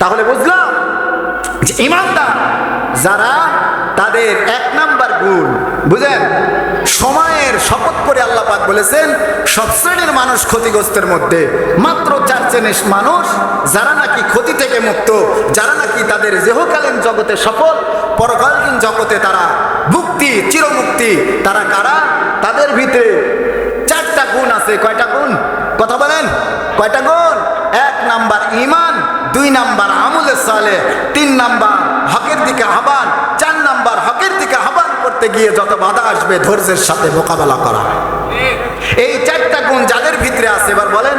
তাহলে বুঝলাম যে ইমানদার যারা, তাদের এক নাম্বার গুণ বুঝেন, সময়ের শপথ করে আল্লাহ পাক বলেছেন সব শ্রেণীর মানুষ ক্ষতিগ্রস্তের মধ্যে মাত্র 4 শ্রেণীর মানুষ যারা নাকি ক্ষতি থেকে মুক্ত, যারা নাকি তাদের দেহকালীন জগতে সফল, পরকালীন জগতে তারা মুক্তি, চিরমুক্তি। তারা কারা? তাদের ভিতরে 4টা গুণ আছে। কয়টা গুণ? কথা বলেন, কয়টা গুণ? 1 নাম্বার ঈমান, 2 নাম্বার আমলে সালেহ, 3 নাম্বার হকের দিকে আহ্বান, 4 নাম্বার হকের দিকে আহ্বান করতে গিয়ে যত বাধা আসবে ধৈর্যের সাথে মোকাবেলা করা। এই 4টা গুণ যাদের ভিতরে আছে, এবার বলেন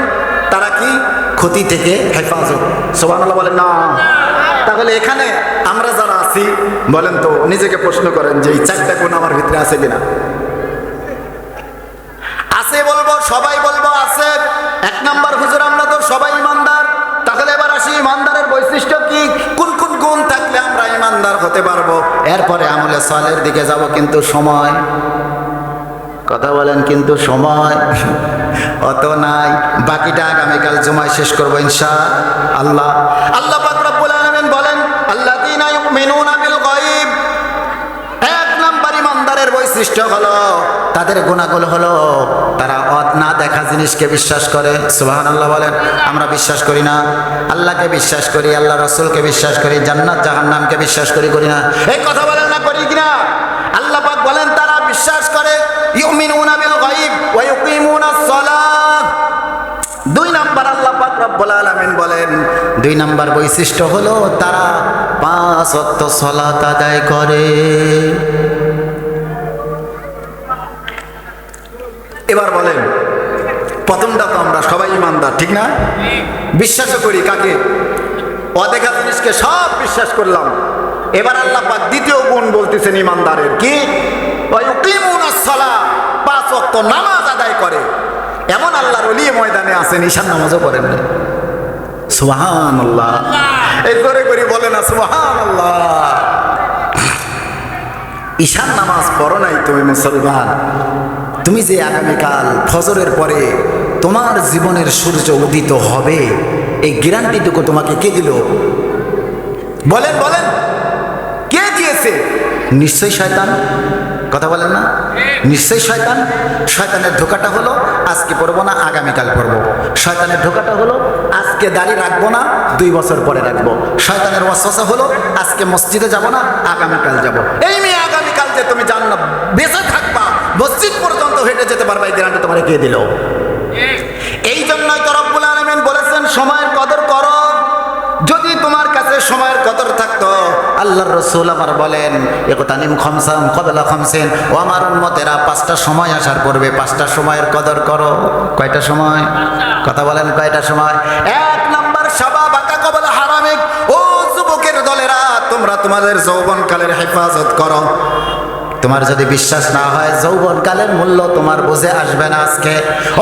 তারা কি? ক্ষতি থেকে হেফাজত। সুবহানাল্লাহ বলেন না? তাহলে এখানে আমরা যারা আছি বলেন তো, নিজেকে প্রশ্ন করেন যে এই 4টা গুণ আমার ভিতরে আছে কিনা? আছে বলবো, সবাই বলবো আছে। 1 নাম্বার, হুজুর আমরা তো সবাই ইমানদার। তাহলে এবার আসি ইমানদারের বৈশিষ্ট্য কি, কোন কোন গুণ থাকলে আমরা ইমানদার হতে পারবো। এরপরে আমলে সালেহের দিকে যাব, কিন্তু সময়, কথা বলেন, কিন্তু সময় অত নাই। বাকিটা আগামীকাল জুমায় শেষ করবো ইনশাআল্লাহ। আল্লাহ পাক রব্বুল আলামিন বলেন আল্লাযীনা ইউমিনুনা বিল গায়ব। 1 নাম্বার ইমানদারের বৈশিষ্ট্য হলো, তাদের গুণাগুলো হলো তারা না দেখা জিনিসকে বিশ্বাস করে। সুবহানাল্লাহ বলেন। আমরা বিশ্বাস করি না? আল্লাহকে বিশ্বাস করি, আল্লাহ রাসূলকে বিশ্বাস করি, জান্নাত জাহান্নামকে বিশ্বাস করি, করি না? এই কথা বলেন না, করি কিনা? আল্লাহ পাক বলেন তারা বিশ্বাস করে, ইউমিনুনা বিল গায়ব ওয়া ইউকিমুনাস সালাহ। 2 নাম্বার আল্লাহ পাক রব্বুল আলামিন বলেন 2 নাম্বার বৈশিষ্ট্য হলো তারা 5 ওয়াক্ত সালাত আদায় করে। এবার বলেন, প্রথমটা তো আমরা সবাই ইমানদার, ঠিক না? বিশ্বাসও করি কাকে? অদেখা জিনিসকে সব বিশ্বাস করলাম। এবার আল্লাহ পাক দ্বিতীয় গুণ বলতেছেন ইমানদারের, কি? ওয়া ইউকিমুনাস সালাহ, 5 ওয়াক্ত নামাজ আদায় করে। এমন আল্লাহর ওলি ময়দানে আছেন ঈশান নামাজও পড়েন না। সুবহানাল্লাহ। এই করে করে বলে না সুবহানাল্লাহ। ঈশান নামাজ পড়ো নাই তুমি মুসলমান, তুমি যে আগামীকাল ফজরের পরে তোমার জীবনের সূর্য উদিত হবে, এই গ্যারান্টিটুকু তোমাকে কে দিল? বলেন বলেন, কে দিয়েছে? নিশ্চয়ই শয়তান। কথা বলেন না? নিশ্চয়ই শয়তান। শয়তানের ধোকাটা হলো আজকে পড়বো না, আগামীকাল পড়বো। শয়তানের ধোকাটা হলো আজকে দাড়ি রাখবো না, 2 বছর পরে রাখবো। শয়তানের ওয়াসওয়াসা হলো আজকে মসজিদে যাব না, আগামীকাল যাব। এই মেয়ে আগামীকাল যে তুমি জান্নাত বেঁচে থাকবা, মসজিদ পর্যন্ত হেঁটে যেতে পারবা, এই গ্যারান্টি তোমার কে দিল? এই জন্যই তো রব্বুল আলামিন বলেছেন সময়ের কদর করো। যদি তোমার কাছে সময়ের কদর থাকতো, আল্লাহর রাসূল আমার বলেন ইকতানিম খামসাম ক্বাবলা খামসিন, ও আমার উম্মতেরা 5টা সময় আসার পূর্বে 5টা সময়ের কদর করো। কয়টা সময়? কথা বলেন, কয়টা সময়? 1 নাম্বার শাবাবাকা ক্বাবলা হারামিক। ও যুবকের দলেরা, তোমরা তোমাদের যৌবনকালের হেফাজত করো। তোমার যদি বিশ্বাস না হয় যৌবনকালের মূল্য তোমার বুঝে আসবে না আজকে।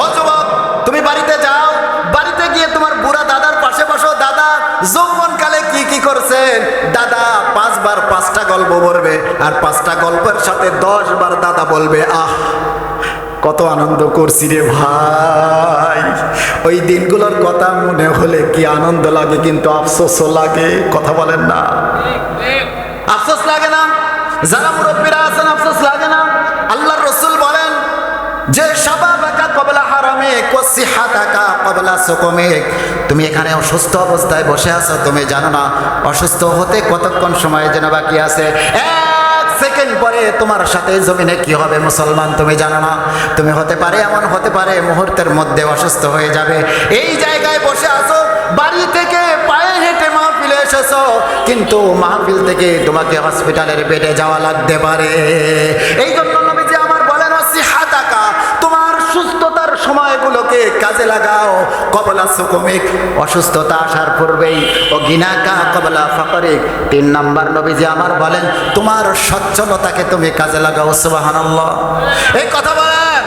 ও যুবক, তুমি বাড়িতে যাও, বাড়িতে গিয়ে তোমার বুড়া দাদার পাশে বসো। দাদা যৌবনকালে কি কি করছেন? দাদা 5 বার 5টা গল্প বলবে, আর 5টা গল্পের সাথে 10 বার দাদা বলবে আহ কত আনন্দ করছি রে ভাই। ওই দিনগুলোর কথা মনে হলে কি আনন্দ লাগে, কিন্তু আফসোসও লাগে। কথা বলেন না? আফসোস লাগে না? যারা মুরব্বীরা আছেন আফসোস লাগে না? আল্লাহর রাসূল বলেন যে শাবাবাকা ক্বাবলা হারামিক ওয়া সিহাতাকা ক্বাবলা সুকুমিক। তুমি এখানে অসুস্থ অবস্থায় বসে আছো, তুমি জানো না অসুস্থ হতে কতক্ষণ সময় যেন বাকি আছে। 1 সেকেন্ড পরে তোমার সাথে জমিনে কি হবে মুসলমান তুমি জানো না। তুমি হতে পারে, এমন হতে পারে মুহূর্তের মধ্যে অসুস্থ হয়ে যাবে। এই জায়গায় বসে আছো, বাড়ি থেকে পায়ে হেঁটে মাহফিলে এসেছো, কিন্তু মাহফিল থেকে তোমাকে হসপিটালের বেডে যাওয়া লাগতে পারে। এই জন্য নবীজি আমার বলেন ওয়াসিহাতাকা, তোমার সুস্থতার সময়গুলোকে কাজে লাগাও। ক্বাবলা সুকুমিক, অসুস্থতা আসার পূর্বেই। ও গিনাকা ক্বাবলা ফাকরিক, 3 নাম্বার নবীজি আমার বলেন তোমার সচ্ছলতাকে তুমি কাজে লাগাও। সুবহানাল্লাহ। এই কথা বলেন,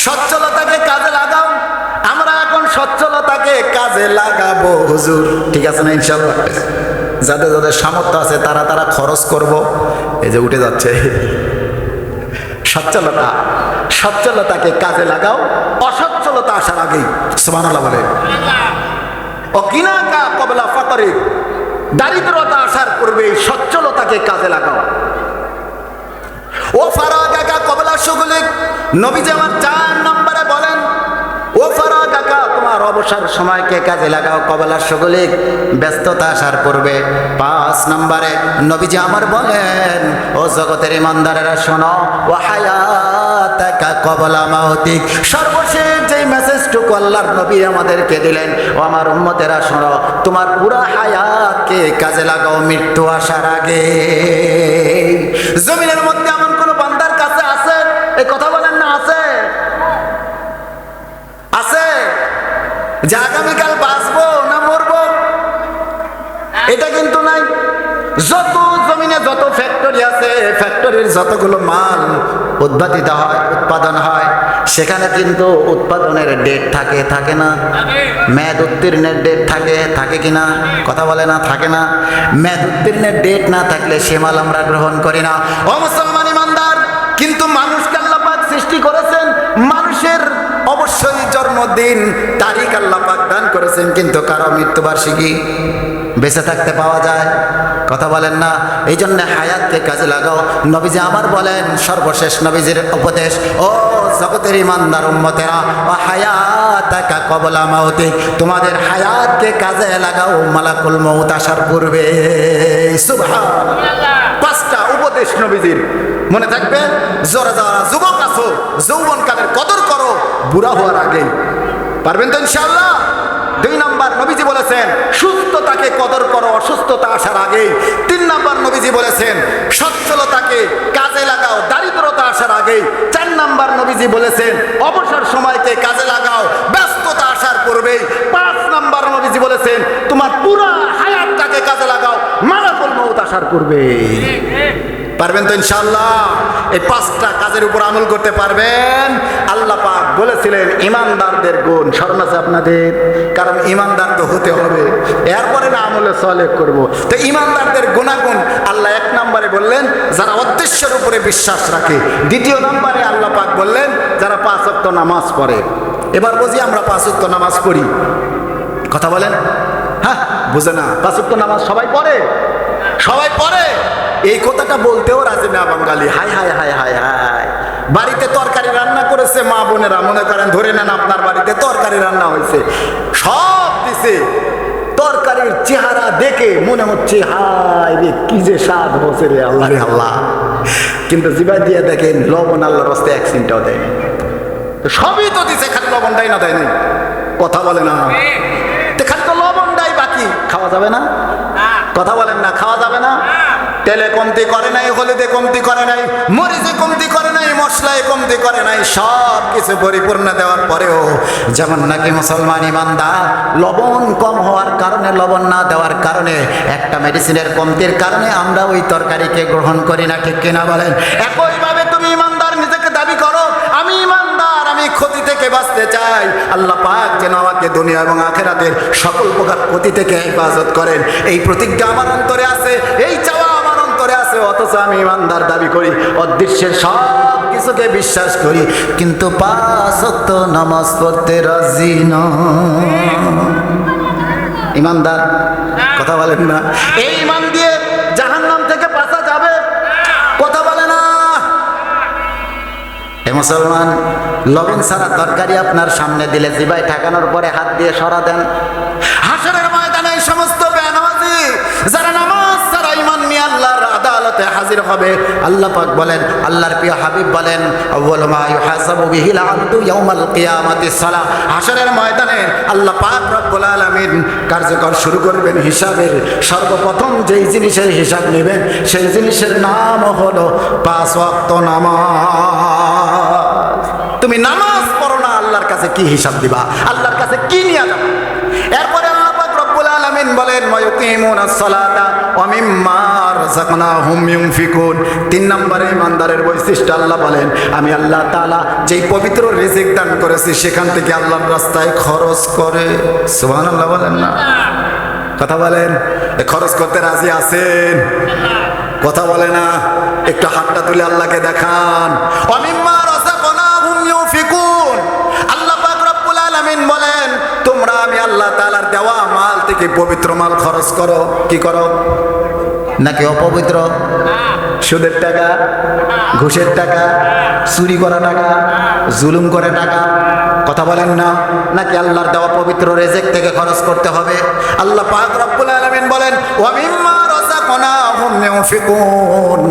সচ্ছলতাকে কাজে লাগাও। আমরা এখন সচ্ছলতাকে কাজে লাগাবো হুজুর, ঠিক আছে না? ইনশাআল্লাহ যাদের যাদের সামর্থ্য আছে তারা তারা খরচ করব। এই যে উঠে যাচ্ছে সচ্ছলতা, সচ্ছলতাকে কাজে লাগাও অসচ্ছলতা আসার আগেই। সুবহানাল্লাহ বলে। ও কিনাকা ক্বাবলা ফাকরিক, দারিদ্রতা আসার পূর্বেই সচ্ছলতাকে কাজে লাগাও। ও ফারাগাকা কবলা শুগুলিক, নবীজি আমার 4 নম্বরে বলেন, ও ফারাগাকা তোমার অবসর সময়কে কাজে লাগাও কবলা শুগুলিক, ব্যস্ততা আসার পূর্বে। 5 নম্বরে নবীজি আমার বলেন, ও জগতের ইমানদারেরা শোনো, ও হায়াতাকা কবলা মাউতিক, সর্বশেষ যেই মেসেজটুকু আল্লাহর নবী আমাদেরকে দিলেন, ও আমার উম্মতেরা শোনো, তোমার পুরা হায়াতকে কাজে লাগাও মৃত্যু আসার আগে। জমিনের মধ্যে এমন কোন বান্দার কাছে আছে, এই কথা বলেন না, আছে? আছে যে আগামীকাল বাঁচবো না মরবো? এটা কিন্তু নাই। যত জমিনে যত ফ্যাক্টরি আছে, ফ্যাক্টরির যতগুলো মাল উৎপাদিত হয়, উৎপাদন হয়, সেখানে কিন্তু উৎপাদনের ডেট থাকে, থাকে না? মেয়াদ উত্তীর্ণের ডেট থাকে, থাকে কিনা? কথা বলে না, থাকে না? মেয়াদ উত্তীর্ণের ডেট না থাকলে সে মাল আমরা গ্রহণ করি না। ও মুসলমান ইমানদার, কিন্তু মানুষকে আল্লাহ পাক সৃষ্টি করেছেন, মানুষের অবশ্যই জন্মদিন তারিখ আল্লাহ পাক দান করেছেন, কিন্তু কারো মৃত্যুবার্ষিকী বেঁচে থাকতে পাওয়া যায়? কথা বলেন না। এই জন্য হায়াতকে কাজে লাগাও। নবীজি আমার বলেন, সর্বশেষ নবীজির উপদেশ, ও জগতের ইমানদার উম্মতেরা, ও হায়াতাকা কবলা মাউতিক, তোমাদের হায়াতকে কাজে লাগাও মালাকুল মউত আসার পূর্বে। সুবহানাল্লাহ। 5টা উপদেশ নবীজির, মনে থাকবে। যারা যারা যুবক আছো, যৌবনকালের কদর করো বুড়া হওয়ার আগে। পারবেন তো ইনশাআল্লাহ? 2 নম্বর নবীজি বলেছেন, সুস্থতাকে কদর করো অসুস্থতা আসার আগেই। 3 নম্বর নবীজি বলেছেন, সচ্ছলতাকে কাজে লাগাও দারিদ্রতা আসার আগেই। 4 নম্বর নবীজি বলেছেন, অবসর সময়কে কাজে লাগাও ব্যস্ততা আসার পূর্বেই। 5 নম্বর নবীজি বলেছেন, তোমার পুরা হায়াতটাকে কাজে লাগাও মালাকুল মউত আসার পূর্বে। পারবেন তো ইনশাআল্লাহ? এই 5টা কাজের উপর আমল করতে পারবেন। আল্লাহ পাক বলেছিলেন ইমানদারদের গুণ, স্মরণ আছে আপনাদের? কারণ ইমানদার তো হতে হবে, এরপরে না আমলে সালেহ করব। তো ইমানদারদের গুণাগুণ আল্লাহ 1 নম্বরে বললেন, যারা উদ্দেশ্যের উপরে বিশ্বাস রাখে। 2 নম্বরে আল্লাহ পাক বললেন, যারা 5 ওয়াক্ত নামাজ পড়ে। এবার বুঝি আমরা 5 ওয়াক্ত নামাজ পড়ি? কথা বলেন। হ্যাঁ, বুঝে না? 5 ওয়াক্ত নামাজ সবাই পড়ে? সবাই পড়ে? এই কথাটা বলতেও রাজি না Bangali. Hi hi hi hi hi. বাড়িতে তরকারি রান্না করেছে মা বোনেরা, মনে করেন ধরে নেন আপনার বাড়িতে তরকারি রান্না হয়েছে, সব দিছে, তরকারির চেহারা দেখে মনে হচ্ছে হাই রে কি যে স্বাদ হচ্ছে রে আল্লাহ রে আল্লাহ, কিন্তু জিভা দিয়ে দেখেন লবণ আল্লাহর রাস্তায় 1 চিমটাও দেয়নি। সবই তো দিছে, খালি লবণ দেয় না, দেয় না? কথা বলে না। খালি তো লবণ দেয়, বাকি খাওয়া যাবে না? কথা বলেন না, খাওয়া যাবে না? তেলে কমতি করে নাই, হলুদে কমতি করে নাই, মরিচে কমতি করে নাই, মশলায় কমতি করে নাই, সব কিছু পরিপূর্ণ দেওয়ার পরেও যেমন নাকি মুসলমান ইমানদার লবণ কম হওয়ার কারণে, লবণ না দেওয়ার কারণে, একটা মেডিসিনের কমতির কারণে আমরা ওই তরকারিকে গ্রহণ করি না, ঠিক কিনা বলেন? একইভাবে তুমি ইমানদার নিজেকে দাবি করো, আমি ইমানদার, আমি ক্ষতি থেকে বাঁচতে চাই, আল্লাহ পাক যেন আমাকে দুনিয়া এবং আখিরাতের সকল প্রকার ক্ষতি থেকে হেফাজত করেন, এই প্রতিজ্ঞা আমার অন্তরে আছে, এই চাওয়া আমার অন্তরে আছে। অথচ আমি ইমানদার দাবি করি, অদৃশ্যের সব কিছুকে বিশ্বাস করি, কিন্তু 5 ওয়াক্ত নামাজ পড়তে রাজি নই। ইমানদার? কথা বলেন না। এই ইমান দিয়ে জাহান্নাম থেকে বাঁচা যাবে? কথা বলে না। এ মুসলমান, লবণ ছাড়া তরকারি আপনার সামনে দিলে জিভায় ঠেকানোর পরে হাত দিয়ে সরা দেন। হাসরের ময়দানে এই সমস্ত বেনামাজি যারা নামাজ ছাড়া ঈমান নিয়ে আল্লাহর আদালতে হাজির হবে, আল্লাহ পাক বলেন, আল্লাহর প্রিয় হাবিব বলেন, আউয়ালু মা ইউহাসাবু বিহিল আবদু ইয়াউমাল কিয়ামাতিস সালাহ। হাসরের ময়দানে আল্লাহ পাক রব্বুল আলামিন কার্যকর শুরু করবেন হিসাবের। সর্বপ্রথম যেই জিনিসের হিসাব নেবেন সেই জিনিসের নাম হলো 5 ওয়াক্ত নামাজ। তুমি নামাজ পড়ো না, আল্লাহর কাছে কি হিসাব দিবা? আল্লাহর কাছে কি নিয়ে যাবা? এরপরে আল্লাহ পাক রব্বুল আলামিন বলেন, ওয়ায়ুকিমুনাস সালাতা ওয়া মিম্মা রাযাকনাহুম ইউনফিকুন। 3 নম্বরে ইমানদারের বৈশিষ্ট্য আল্লাহ বলেন, আমি আল্লাহ তাআলা যেই পবিত্র রিজিক দান করেছি সেখান থেকে আল্লাহর রাস্তায় খরচ করে। সুবহানাল্লাহ বলেন না? কথা বলেন। খরচ করতে রাজি আছেন? কথা বলে না। একটু হাতটা তুলে আল্লাহকে দেখান। ওয়া মিম্মা রাযাকনাহুম ইউনফিকুন। আল্লাহ পাক রব্বুল আলামিন বলেন, তোমরা আমি আল্লাহ তাআলার দেওয়া মাল থেকে পবিত্র মাল খরচ করো, কি করো? নাকি অপবিত্র? সুদের টাকা, ঘুষের টাকা, চুরি করা টাকা, জুলুম করে টাকা, কথা বলেন না? নাকি আল্লাহর দেওয়া পবিত্র রেজেক থেকে খরচ করতে হবে? আল্লাহ পাক রব্বুল আলামিন বলেন ওয়া মিম্মা রাযাকনাহুম ইউনফিকুন।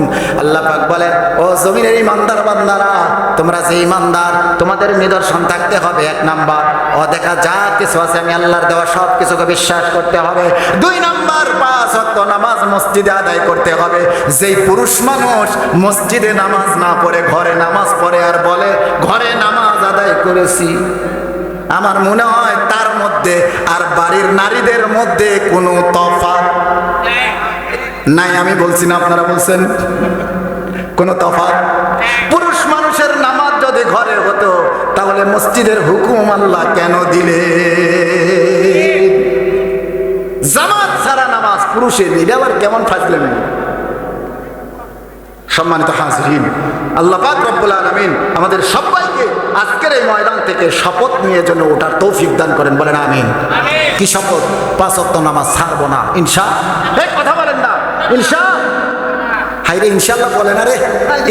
আল্লাহ পাক বলেন ও জমিনের ইমানদার বান্দারা, তোমরা যে ইমানদার, তোমাদের নিদর্শন থাকতে হবে এক নাম্বার, দেখা যা কিছু আছে আমি আল্লাহর দেওয়া সব কিছুকে বিশ্বাস করতে হবে। 2 নাম্বার, 5 ওয়াক্ত নামাজ মসজিদে আদায় করতে হবে। যেই পুরুষ মানুষ মসজিদে নামাজ না পড়ে ঘরে নামাজ পড়ে আর বলে ঘরে নামাজ আদায় করেছি, আমার মনে হয় তার মধ্যে আর বাড়ির নারীদের মধ্যে কোনো তফাৎ নাই। আমি বলছি না, আপনারা বলছেন কোনো তফাৎ? পুরুষ মানুষের নামাজ যদি ঘরে হতো তাহলে মসজিদের হুকুম আল্লাহ কেন দিলে? জামাত ছাড়া নামাজ পুরুষের, এটা আবার কেমন ফাজলামি? সম্মানিত হাজরিন, আল্লাহ পাক রব্বুল আলামিন আমাদের সবাইকে আজকের এই ময়দান থেকে শপথ নিয়ে যেন ওঠার তৌফিক দান করেন, বলেন আমিন। কি শপথ? 5 ওয়াক্ত নামাজ ছাড়বো না, ইনশাআল্লাহ। কথা বলেন না ইনশাআল্লাহ? হাইরে ইনশাআল্লাহ বলে না রে।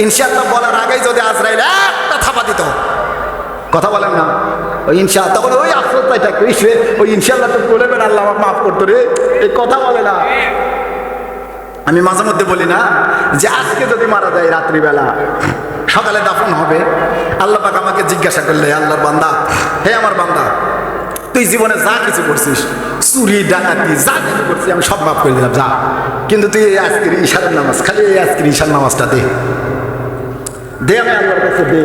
ইনশাআল্লাহ বলার আগেই যদি আজরাইল একটা থাপা দিত, কথা বলেন না, ওই ইনশাআল্লাহ, তখন ওই আফসোসটাই থাকতো, ওই ইনশাআল্লাহ তো বলবেন আল্লাহ আমাকে মাফ করতো রে, এই কথা বলে না। আমি মাঝে মধ্যে বলি না যে আজকে যদি মারা যায় রাত্রিবেলা, সকালে দাফন হবে, আল্লাহ পাক আমাকে জিজ্ঞাসা করলে, আল্লাহর বান্দা, হে আমার বান্দা, তুই জীবনে যা কিছু করছিস, চুরি ডাকাতি যা কিছু করছিস, আমি সব মাফ করে দিলাম, যা, কিন্তু তুই এই আজকের ঈশার নামাজ, খালি এই আজকের ঈশার নামাজটা দে, আমি আল্লাহর কাছে দে।